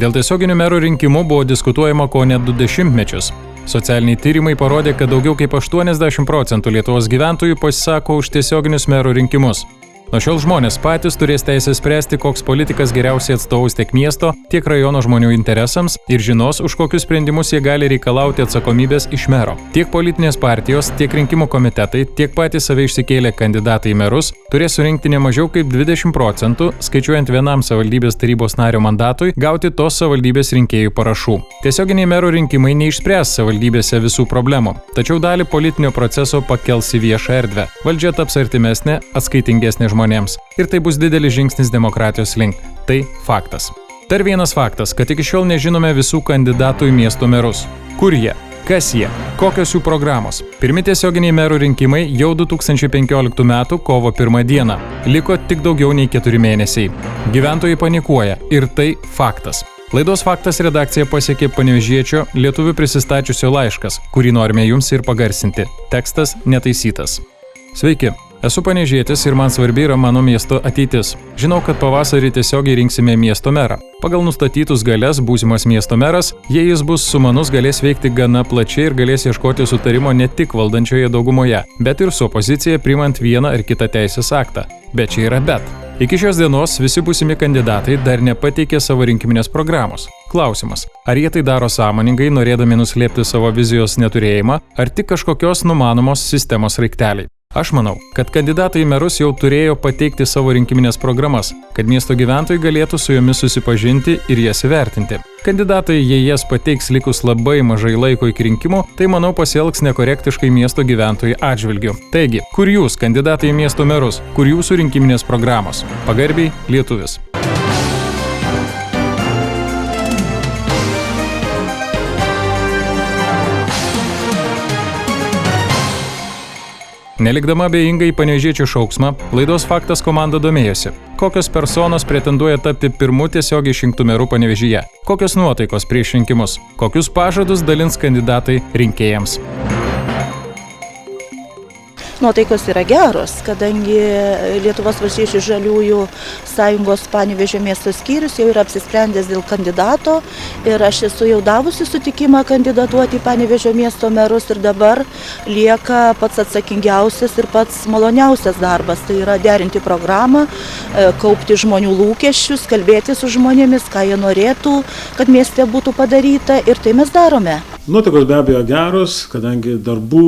Dėl tiesioginių merų rinkimų buvo diskutuojama ko net 2 dešimtmečius. Socialiniai tyrimai parodė, kad daugiau kaip 80% Lietuvos gyventojų pasisako už tiesioginius merų rinkimus. Nuo šiol žmonės patys turės teisę spręsti, koks politikas geriausiai atstovaus tiek miesto, tiek rajono žmonių interesams ir žinos, už kokius sprendimus jie gali reikalauti atsakomybės iš mero. Tiek politinės partijos, tiek rinkimų komitetai, tiek patys save išsikėlę kandidatai į merus turės surinkti ne mažiau kaip 20%, skaičiuojant vienam savivaldybės tarybos nario mandatui, gauti tos savivaldybės rinkėjų parašų. Tiesioginiai merų rinkimai neišspręs savivaldybėse visų problemų, tačiau dalį politinio proceso pakels į viešą erdvę. Valdžia taps artimesnė, atskaitingesnė žmonėms. Ir tai bus didelis žingsnis demokratijos link. Tai faktas. Dar vienas faktas, kad iki šiol nežinome visų kandidatų į miesto merus. Kur jie? Kas jie? Kokios jų programos? Pirmi tiesioginiai merų rinkimai jau 2015 m. kovo 1 dieną. Liko tik daugiau nei 4 mėnesiai. Gyventojai panikuoja ir tai faktas. Laidos Faktas redakcija pasiekė panevėžiečio lietuvių prisistačiusio laiškas, kurį norime jums ir pagarsinti. Tekstas netaisytas. Sveiki. Esu panevėžietis ir man svarbi yra mano miesto ateitis. Žinau, kad pavasarį tiesiogiai rinksime miesto merą. Pagal nustatytus galias būsimas miesto meras, jei jis bus sumanus, galės veikti gana plačiai ir galės ieškoti sutarimo ne tik valdančioje daugumoje, bet ir su opozicija priimant vieną ar kitą teisės aktą. Bet čia yra bet. Iki šios dienos visi būsimi kandidatai dar nepateikė savo rinkiminės programos. Klausimas, ar jie tai daro sąmoningai, norėdami nuslėpti savo vizijos neturėjimą, ar tik kažkokios numanomos sistemos raikteliai? Aš manau, kad kandidatai į merus jau turėjo pateikti savo rinkiminės programas, kad miesto gyventojai galėtų su jomis susipažinti ir jas įvertinti. Kandidatai, jei jas pateiks likus labai mažai laiko iki rinkimų, tai manau pasielgs nekorektiškai miesto gyventojų atžvilgiu. Taigi, kur jūs, kandidatai į miesto merus, kur jūsų rinkiminės programos? Pagarbiai, lietuvis. Nelikdama abejingai į panevėžiečių šauksmą, laidos Faktas komanda domėjosi, kokios personos pretenduoja tapti pirmu tiesiogiai išrinktų merų Panevėžyje, kokios nuotaikos prieš rinkimus, kokius pažadus dalins kandidatai rinkėjams. Nuotaikos yra geros, kadangi Lietuvos valstiečių žaliųjų sąjungos Panevėžio miesto skyrius jau yra apsisprendęs dėl kandidato ir aš esu jau davusi sutikimą kandidatuoti į Panevėžio miesto merus ir dabar lieka pats atsakingiausias ir pats maloniausias darbas. Tai yra derinti programą, kaupti žmonių lūkesčius, kalbėti su žmonėmis, ką jie norėtų, kad mieste būtų padaryta ir tai mes darome. Nuotaikos be abejo geros, kadangi darbų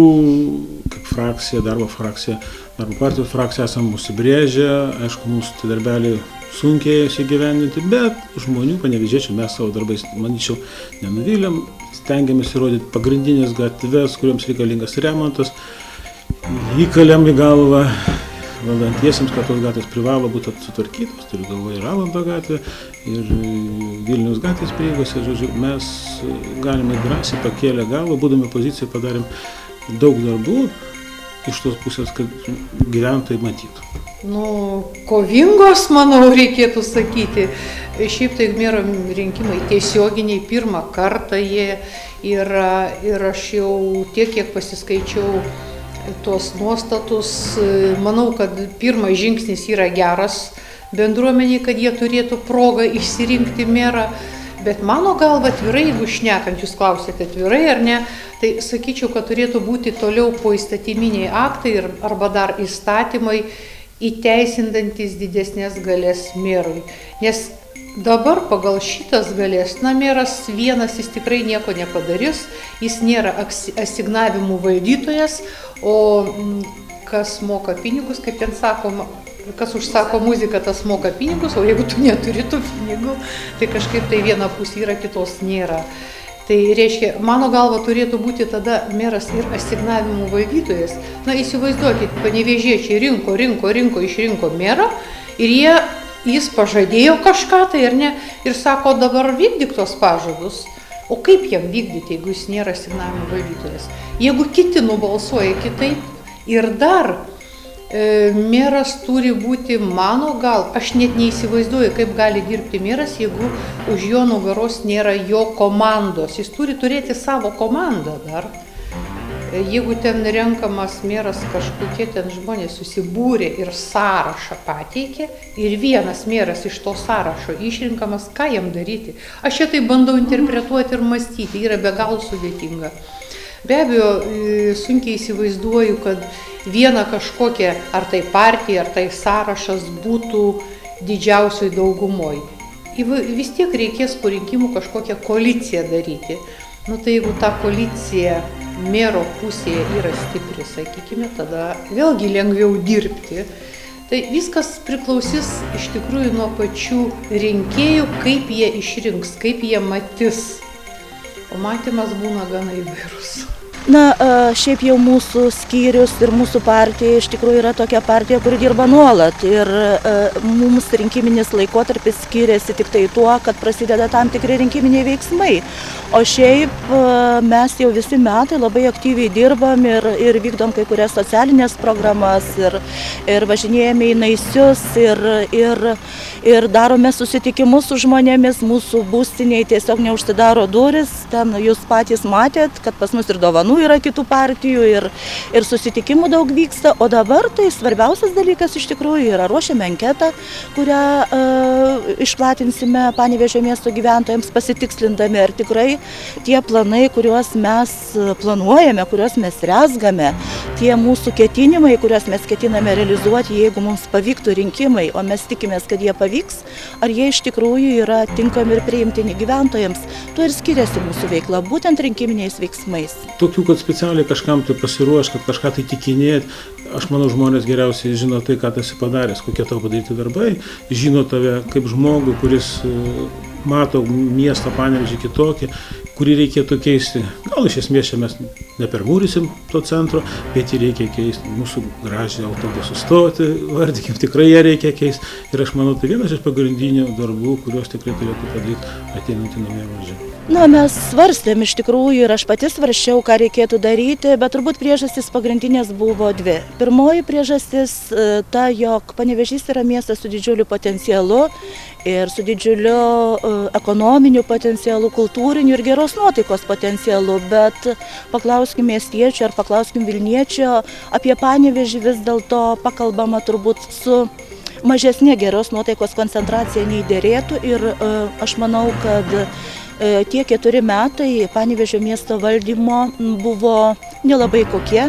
kaip frakcija, darbo partijos frakcija esam užsibrėžę, aišku, mūsų tai darbeliai sunkiai įgyvendinti, bet žmonių panevėžiečių mes savo darbais, manyčiau, nenuvylėm, stengiamės įrodyti pagrindinės gatves, kuriuoms reikalingas remontas, įkalėm į galvą valdantiesiems, kad tos gatvės privalo būti sutvarkytos, turiu galvoje ir Alando gatvė, ir Vilniaus gatvės prieigose, žodžiu, mes galime drąsiai pakėlę galvą, būdami pozicijoje padarėm daug darbų iš tos pusės, kad gyventojai matytų. Kovingos, manau, reikėtų sakyti. Šiaip tai mero rinkimai tiesioginiai pirmą kartą jie yra ir aš jau tiek, kiek pasiskaičiau tuos nuostatus, manau, kad pirmas žingsnis yra geras bendruomeniai, kad jie turėtų progą išsirinkti merą. Bet mano galva atvirai, jeigu šnekant, jūs klausėte atvirai ar ne, tai sakyčiau, kad turėtų būti toliau poįstatyminiai aktai arba dar įstatymai įteisindantis didesnės galės merui. Nes dabar pagal šitas galės, meras vienas jis tikrai nieko nepadarys, jis nėra asignavimų valdytojas, o kas moka pinigus, kaip ten sakoma, kas užsako muziką, tas moka pinigus, o jeigu tu neturi tų pinigų, tai kažkaip tai viena pusė yra, kitos nėra. Tai reiškia, mano galva turėtų būti tada meras ir asignavimų valdytojas. Įsivaizduokit, panevėžiečiai išrinko merą ir jis pažadėjo kažką tai ar ne ir sako, dabar vykdyk tos pažadus. O kaip jam vykdyti, jeigu jis nėra asignavimų valdytojas? Jeigu kiti nubalsuoja kitaip ir dar meras turi būti, aš net neįsivaizduoju, kaip gali dirbti meras, jeigu už jo nugaros nėra jo komandos. Jis turi turėti savo komandą dar. Jeigu ten renkamas meras, kažkokie ten žmonės susibūrė ir sąrašą pateikė ir vienas meras iš to sąrašo išrinkamas, ką jam daryti? Aš čia tai bandau interpretuoti ir mąstyti, yra be galo sudėtinga. Be abejo, sunkiai įsivaizduoju, kad viena kažkokia, ar tai partija, ar tai sąrašas būtų didžiausioj daugumoj. Vis tiek reikės po rinkimų kažkokią koaliciją daryti. Nu tai jeigu ta koalicija mero pusėje yra stipri, sakykime, tada vėlgi lengviau dirbti. Tai viskas priklausys iš tikrųjų nuo pačių rinkėjų, kaip jie išrinks, kaip jie matys. O matymas būna gana įvairus. Na, šiaip jau mūsų skyrius ir mūsų partija iš tikrųjų yra tokia partija, kuri dirba nuolat. Ir mums rinkiminis laikotarpis skiriasi tik tai tuo, kad prasideda tam tikri rinkiminiai veiksmai. O šiaip mes jau visi metai labai aktyviai dirbam ir vykdom kai kurias socialinės programas ir važinėjame į naisius ir darome susitikimus su žmonėmis. Mūsų būstiniai tiesiog neužsidaro duris. Ten jūs patys matėt, kad pas mus ir dovanų yra kitų partijų ir susitikimų daug vyksta, o dabar tai svarbiausias dalykas iš tikrųjų yra ruošiame anketą, kurią išplatinsime Panevėžio miesto gyventojams pasitikslindami, ar tikrai tie planai, kuriuos mes planuojame, kuriuos mes rezgame, tie mūsų ketinimai, kuriuos mes ketiname realizuoti, jeigu mums pavyktų rinkimai, o mes tikimės, kad jie pavyks, ar jie iš tikrųjų yra tinkami ir priimtini gyventojams. Tuo ir skiriasi mūsų veikla, būtent rinkiminiais veiksmais. Tokių, kad specialiai kažkam tai pasiruoš, kad kažką tai tikinėt, aš manau, žmonės geriausiai žino tai, ką tu esi padaręs, kokie tavo padaryti darbai, žino tave kaip žmogų, kuris mato miestą Panevėžį kitokį, kurį reikėtų keisti. Gal iš esmės čia mes nepermūrysim to centro, bet jį reikia keisti. Mūsų gražią autobusų stotį, vardykim, tikrai ją reikia keisti. Ir aš manau, tai vienas iš pagrindinių darbų, kuriuos tikrai turėtų padaryti ateinantį naują valdžią. Na, mes svarstėm iš tikrųjų ir aš pati svarsčiau, ką reikėtų daryti, bet turbūt priežastys pagrindinės buvo dvi. Pirmoji priežastis ta, jog Panevėžys yra miestas su didžiuliu potencialu ir su didžiuliu ekonominiu potencialu, kultūriniu ir geros nuotaikos potencialu, bet paklauskim miestiečių ar paklauskim Vilniečio, apie Panevėžį vis dėlto pakalbama turbūt su mažesnė geros nuotaikos koncentracija nei derėtų ir aš manau, kad tie 4 metai Panevėžio miesto valdymo buvo nelabai kokie.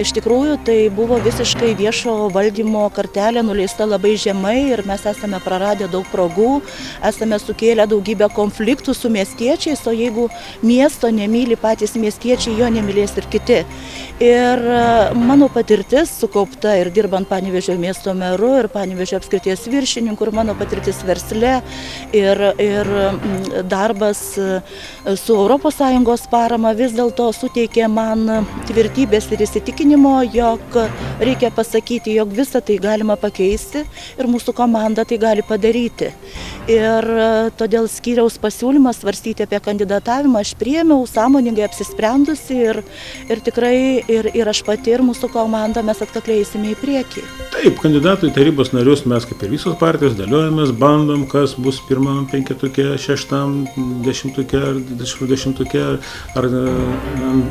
Iš tikrųjų, tai buvo visiškai viešo valdymo kartelė nuleista labai žemai ir mes esame praradę daug progų, esame sukėlę daugybę konfliktų su miestiečiais, o jeigu miesto nemyli patys miestiečiai, jo nemylės ir kiti. Ir mano patirtis sukaupta ir dirbant Panevėžio miesto meru ir Panevėžio apskrities viršininku ir mano patirtis versle ir darbas su ES parama vis dėlto suteikė man tvirtybės ir įsitikinimą, jog reikia pasakyti, jog visą tai galima pakeisti ir mūsų komanda tai gali padaryti. Ir todėl skyriaus pasiūlymą svarstyti apie kandidatavimą aš priėmiau sąmoningai apsisprendusi ir tikrai ir aš pati ir mūsų komanda mes atkakliai eisime į priekį. Taip, kandidatų į tarybos narius mes kaip ir visos partijos dėliojamės, bandom, kas bus pirmam penketuke, šeštam, dešimtuke, ar dešimtuke, ar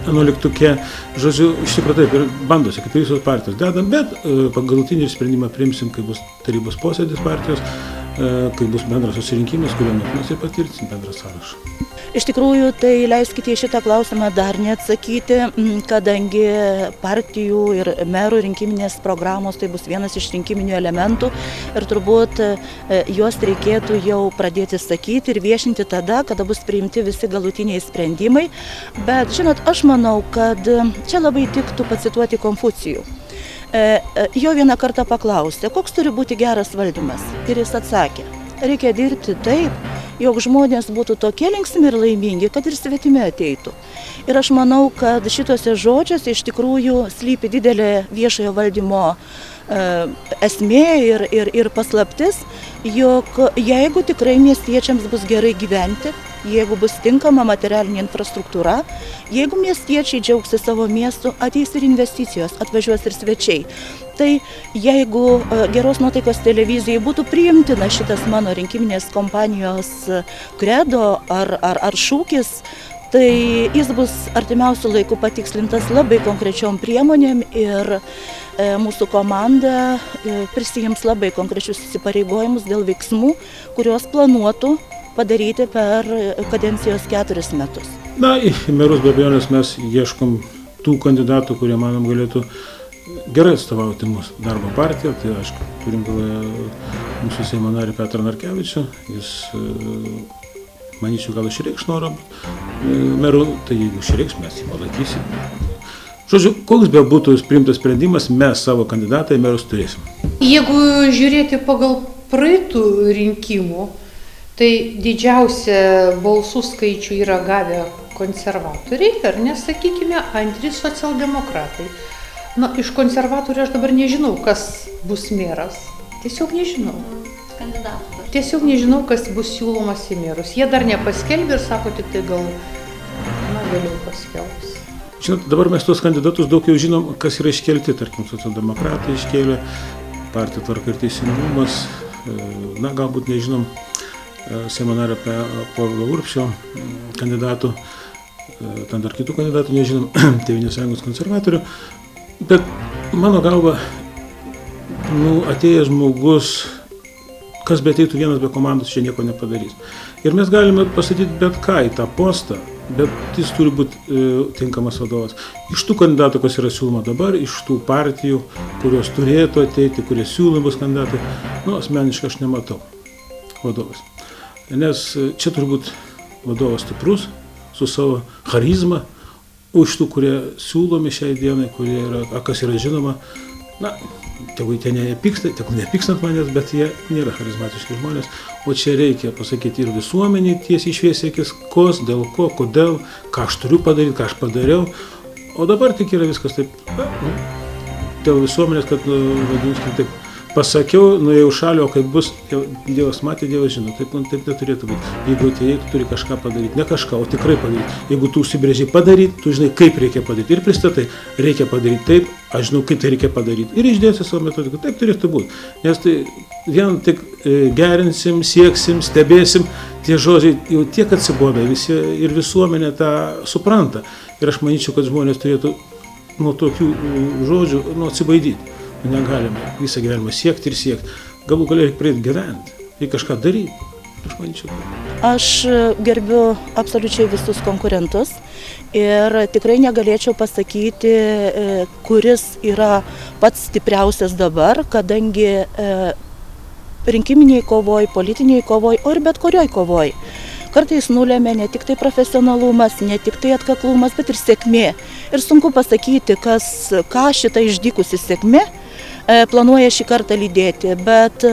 11. Žodžiu, iš tikrųjų taip ir bandosi, kaip visos partijos dedam, bet galutinį sprendimą priimsim, kai bus tarybos posėdis partijos, kai bus bendras susirinkimas, kuriuo metu mes ir patvirtinsim bendrą sąrašą. Iš tikrųjų, tai leiskite į šitą klausimą dar neatsakyti, kadangi partijų ir merų rinkiminės programos tai bus vienas iš rinkiminių elementų ir turbūt juos reikėtų jau pradėti sakyti ir viešinti tada, kada bus priimti visi galutiniai sprendimai. Bet, žinot, aš manau, kad čia labai tiktų pacituoti Konfucijų. Jo vieną kartą paklausė, koks turi būti geras valdymas. Ir jis atsakė, reikia dirbti taip, jog žmonės būtų tokie linksmi ir laimingi, kad ir svetimi ateitų. Ir aš manau, kad šituose žodžiuose iš tikrųjų slypi didelė viešojo valdymo esmė ir paslaptis, jog jeigu tikrai miestiečiams bus gerai gyventi, jeigu bus tinkama materialinė infrastruktūra, jeigu miestiečiai džiaugsis savo miestu, ateis ir investicijos, atvažiuos ir svečiai. Tai jeigu geros nuotaikos televizijai būtų priimtina šitas mano rinkiminės kompanijos kredo ar šūkis, Tai jis bus artimiausių laikų patikslintas labai konkrečiom priemonėm ir mūsų komanda prisijims labai konkrečius įsipareigojimus dėl veiksmų, kuriuos planuotų padaryti per kadencijos 4 metus. Na, į merus be abejonės mes ieškom tų kandidatų, kurie, manom, galėtų gerai atstovauti mūsų darbo partiją. Tai, aišku, turim galvoje mūsų Seimo narį Petrą Narkevičių. Jis, manyčiau, gal išreikš norą merų, tai jeigu išreiks, mes jį palaikysim. Žodžiu, koks be būtų priimtas sprendimas, mes savo kandidatą į merus turėsim. Jeigu žiūrėti pagal praeitų rinkimų, tai didžiausia balsų skaičių yra gavę konservatoriai, ar nesakykime, antri socialdemokratai. Na, iš konservatorių aš dabar nežinau, kas bus meras. Tiesiog nežinau. Tiesiog nežinau, kas bus siūlomas į merus. Jie dar nepaskelbė ir sako, tik tai gal, vėliau paskelbs. Žinot, dabar mes tuos kandidatus daug jau žinom, kas yra iškelti, tarkim, socialdemokratai iškėlė, partija Tvarka ir Teisingumas, na, galbūt nežinom Seimo nario Povilo Urbšio kandidatų, ten dar kitų kandidatų nežinom, Tėvynės sąjungos konservatorių, bet mano galva, atėjęs žmogus, kas be ateitų vienas be komandos, čia nieko nepadarys. Ir mes galime pastatyti bet ką į tą postą, bet jis turi būti tinkamas vadovas. Iš tų kandidatų, kas yra siūloma dabar, iš tų partijų, kurios turėtų ateiti, kurie siūlomi bus kandidatai, asmeniškai aš nematau vadovas. Nes čia turi būti vadovas stiprus, su savo charizma, už tų, kurie siūlomi šiai dienai, kurie yra, kas yra žinoma, tegu tie nepykstant manęs, bet jie nėra charizmatiški žmonės, o čia reikia pasakyti ir visuomeniai tiesiai šviesiai akis, kas, dėl ko, kodėl, ką aš turiu padaryti, ką aš padariau, o dabar tik yra viskas taip, dėl visuomenės, kad, vadinkim, taip, pasakiau, nuėjau šalį, o kaip bus, Dievas matė, Dievas žino, taip neturėtų būti. Jeigu atėjai, tu turi kažką padaryti, ne kažką, o tikrai padaryti. Jeigu tu užsibrėži padaryti, tu žinai, kaip reikia padaryti. Ir pristatai, reikia padaryti taip, aš žinau, kaip tai reikia padaryti. Ir išdėsi savo metodiką, taip turėtų būti. Nes tai vien tik gerinsim, sieksim, stebėsim, tie žodžiai jau tiek atsiboda, visi ir visuomenė tą supranta. Ir aš manyčiau, kad žmonės turėtų nuo tokių žodžių atsibaidyti. Negalime visą gyvenimą siekti ir siekti. Galų galiai reikia pradėti gyventi, reikia kažką daryti. Aš manyčiau. Aš gerbiu absoliučiai visus konkurentus ir tikrai negalėčiau pasakyti, kuris yra pats stipriausias dabar, kadangi rinkiminiai kovoj, politiniai kovoj, o ir bet kurioj kovoj. Kartais nulėmė ne tik tai profesionalumas, ne tik tai atkaklumas, bet ir sėkmė. Ir sunku pasakyti, ką šita išdykusi sėkmė planuoja šį kartą lydėti, bet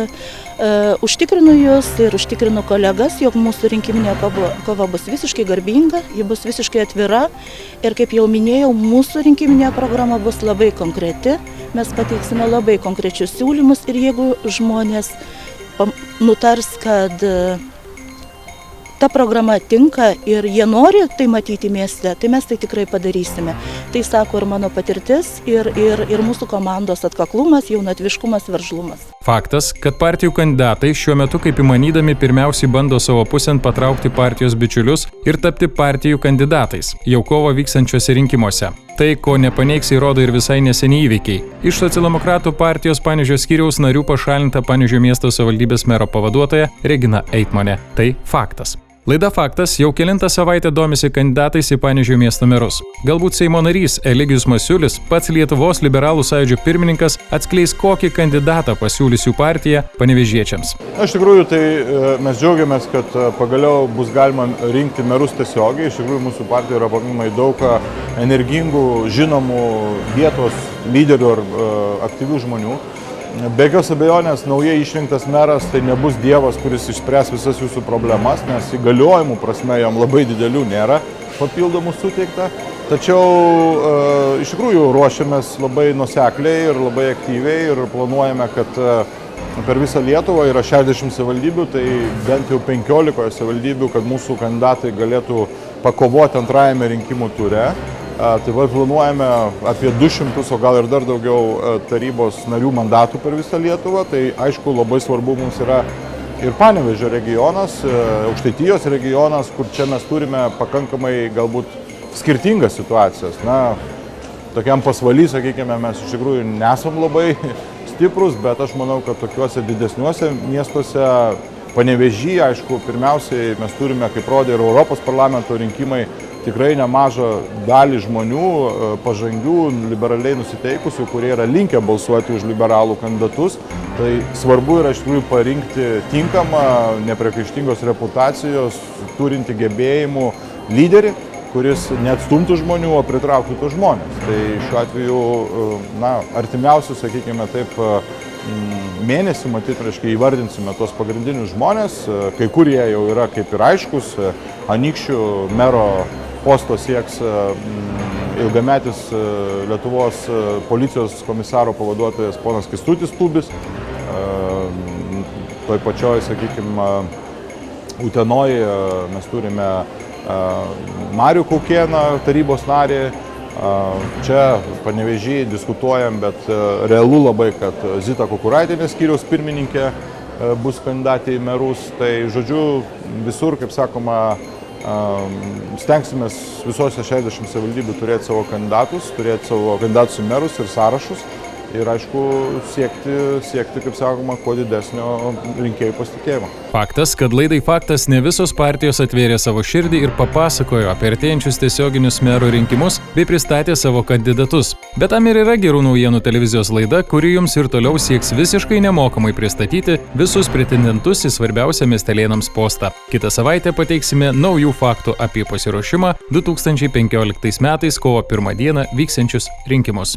užtikrinu jūs ir užtikrinu kolegas, jog mūsų rinkiminė kova bus visiškai garbinga, ji bus visiškai atvira ir, kaip jau minėjau, mūsų rinkiminė programa bus labai konkreti, mes pateiksime labai konkrečius siūlymus ir jeigu žmonės nutars, kad ta programa tinka ir jie nori tai matyti mieste, tai mes tai tikrai padarysime. Tai sako ir mano patirtis, ir mūsų komandos atkaklumas, jaunatviškumas, veržlumas. Faktas, kad partijų kandidatai šiuo metu, kaip įmanydami, pirmiausiai bando savo pusėn patraukti partijos bičiulius ir tapti partijų kandidatais, jau kovo vykstančiuose rinkimuose. Tai, ko nepaneigs, įrodo ir visai neseniai įvykiai. Iš Socialdemokratų partijos Panevėžio skyriaus narių pašalinta Panevėžio miesto savivaldybės mero pavaduotoja Regina Eitmonė. Tai faktas. Laida Faktas jau kelintą savaitę domisi kandidatais į Panevėžio miesto merus. Galbūt Seimo narys Eligijus Masiulis, pats Lietuvos liberalų sąjūdžio pirmininkas, atskleis, kokį kandidatą pasiūlys jų partija panevėžiečiams. Iš tikrųjų, tai mes džiaugiamės, kad pagaliau bus galima rinkti merus tiesiogiai. Iš tikrųjų, mūsų partijoje yra pakankamai daug energingų, žinomų vietos lyderių ar aktyvių žmonių. Be jokios abejonės, naujai išrinktas meras tai nebus dievas, kuris išspręs visas jūsų problemas, nes įgaliojimų prasme jam labai didelių nėra papildomų suteikta. Tačiau iš tikrųjų ruošiamės labai nuosekliai ir labai aktyviai ir planuojame, kad per visą Lietuvą yra 60 savivaldybių, tai bent jau 15 savivaldybių, kad mūsų kandidatai galėtų pakovoti antrajame rinkimų ture. Taip pat planuojame apie 200, o gal ir dar daugiau tarybos narių mandatų per visą Lietuvą. Tai aišku, labai svarbu mums yra ir Panevėžio regionas, Aukštaitijos regionas, kur čia mes turime pakankamai galbūt skirtingas situacijas. Na, tokiam pasvaly, sakykime, mes iš tikrųjų nesam labai stiprus, bet aš manau, kad tokiuose didesniuose miestuose, Panevėžy, aišku, pirmiausiai mes turime, kaip rodė ir Europos parlamento rinkimai, tikrai nemažą dalį žmonių, pažangių, liberaliai nusiteikusių, kurie yra linkę balsuoti už liberalų kandidatus. Tai svarbu yra iš tikrųjų parinkti tinkamą, nepriekaištingos reputacijos, turinti gebėjimų lyderį, kuris neatstumtų žmonių, o pritrauktų tos žmonės. Tai šiuo atveju, na, artimiausius, sakykime taip, mėnesį, matyt, reiškia, įvardinsime tos pagrindinius žmonės, kai kurie jau yra kaip ir aiškus. Anykščių mero posto sieks ilgametis Lietuvos policijos komisaro pavaduotojas ponas Kęstutis Tubis. Toj pačioj, sakykime, Utenoj mes turime Marių Kaukėną, tarybos narį. Čia Panevėžy diskutuojam, bet realu labai, kad Zita Kukuraitienė skyriaus pirmininkė bus kandidatė į merus. Tai, žodžiu, visur, kaip sakoma, stengsimės visose 60 savivaldybių turėti savo kandidatus, turėti savo kandidatus į merus ir sąrašus. Ir, aišku, siekti, kaip sakoma, kuo didesnio rinkėjų pasitikėjimo. Faktas, kad laidai Faktas ne visos partijos atvėrė savo širdį ir papasakojo apie artėjančius tiesioginius mero rinkimus bei pristatė savo kandidatus. Bet tam ir yra Gerų naujienų televizijos laida, kuri jums ir toliau sieks visiškai nemokamai pristatyti visus pretendentus į svarbiausią miestelėnams postą. Kitą savaitę pateiksime naujų faktų apie pasiruošimą 2015 metais kovo 1 dieną vyksiančius rinkimus.